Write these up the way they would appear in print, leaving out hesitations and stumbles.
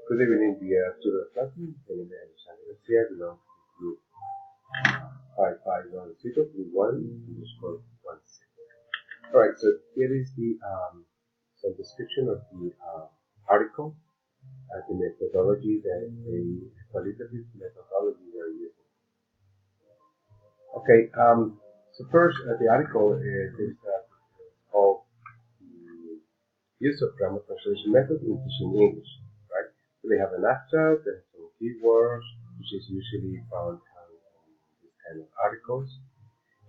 Good evening, dear student classmates. My name is Garcia, belong to group 551031_16. Alright, so here is the some description of the article, the methodology that the qualitative methodology they're using. Okay, so first the article is called the use of grammar translation method in teaching English, right? So they have an abstract, they have some keywords, which is usually found in these kind of articles.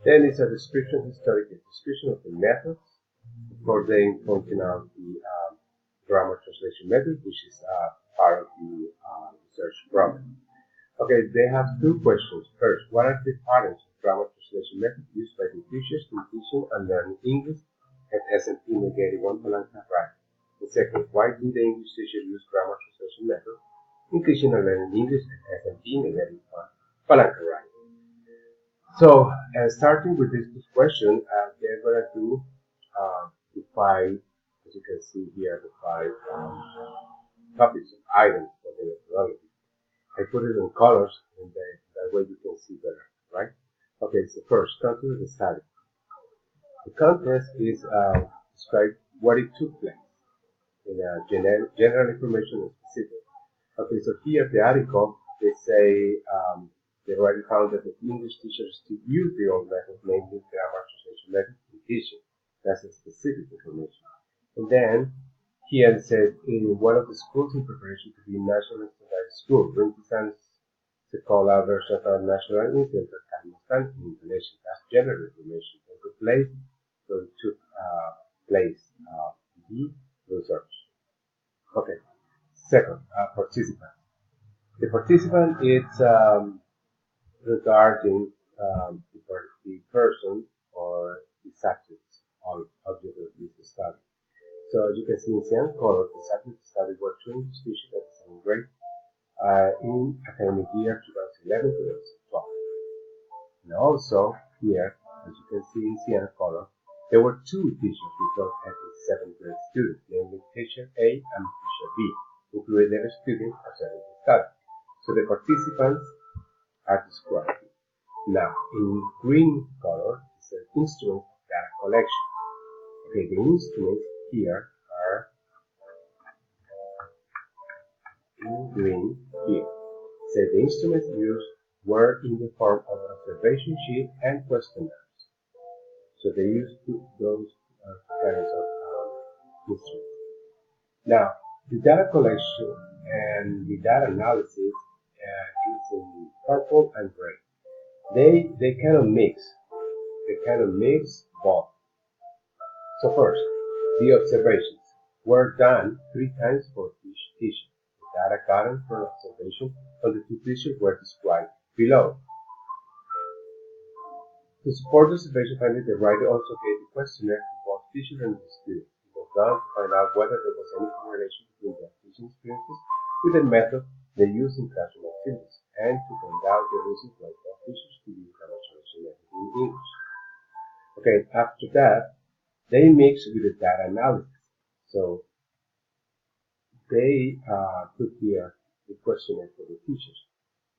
Then it's a description, historical description of the methods. Of course, then pointing out the grammar translation method, which is part of the research program. Okay, they have two questions. First, what are the patterns of grammar translation method used by the teachers in teaching and learning English at S&P negative 1 Palanca right? And second, why do the English teachers use grammar translation method in teaching and learning English at S&P negative 1 Palanca right? So, starting with this question, they're going to do the five, as you can see here, the five topics, items for the methodology. I put it in colors, and that way you can see better, right? Okay, so first, content of the study. The content is describe what it took place in general information and specific. Okay, so here the article, they say they already found that the English teachers still use the old method, namely grammar translation method in teaching. That's a specific information. And then here it says in one of the schools in preparation to be national standardized school, for instance, se call out versatile national institute Afghanistan information. That's general information. It took place, so it took place the research. Okay. Second, participant. The participant is regarding the person or the subject or object of this study. So as you can see in cyan color, the subject study were two English teachers at the same grade in academic year 2011-2012. And also here, as you can see in cyan color, there were two teachers who taught at the 7th grade students, namely teacher A and teacher B, who included their students as a study. So the participants are described. Now, in green color, it says instrument data collection. Okay, the instruments here are in green here. So the instruments used were in the form of observation sheet and questionnaires. So they used those kinds of instruments. Now, the data collection and the data analysis is in purple and gray. They kind of mix. They kind of mix both. So first, the observations were done 3 times for each teacher. The data gathered from observation of the 2 teachers were described below. To support the observation finding, the writer also gave the questionnaire to both teachers and the students. It was done to find out whether there was any correlation between their teaching experiences with the method they used in classroom activities, and to find out the reasons why both teachers to use grammar translation method in English. Okay, after that, they mix with the data analysis. So they put here the questionnaire for the teachers,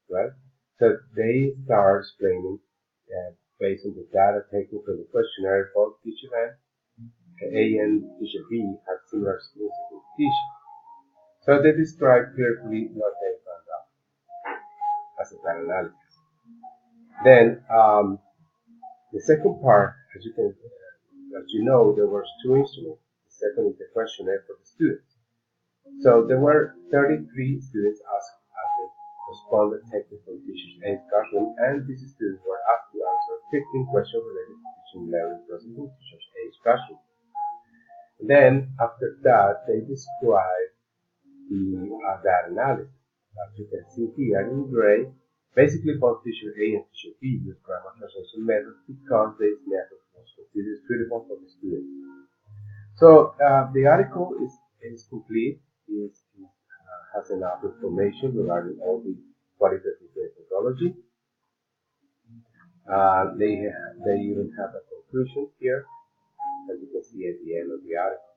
right? So they start explaining that based on the data taken from the questionnaire, both teacher A and teacher B have similar experiences with teaching. So they describe carefully what they found out as a data analysis. Then the second part, as you know, there were 2 instruments. The second is the questionnaire for the students. So there were 33 students asked as they responded taken from teachers A's classroom, and these students were asked to answer 15 questions related to teaching learning process in teachers A's classroom. And then after that, they describe the data analysis. As you can see here in gray, basically both teacher A and teacher B use grammar translation methods because this method was considered suitable for the students. So the article is complete. It has enough information regarding all the qualitative methodology. They even have a conclusion here, as you can see at the end of the article.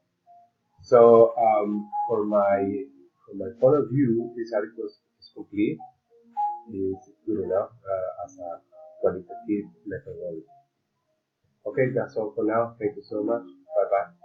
So for from my point of view, this article is complete, is good enough as a qualitative methodology. Okay, that's all for now. Thank you so much. Bye bye.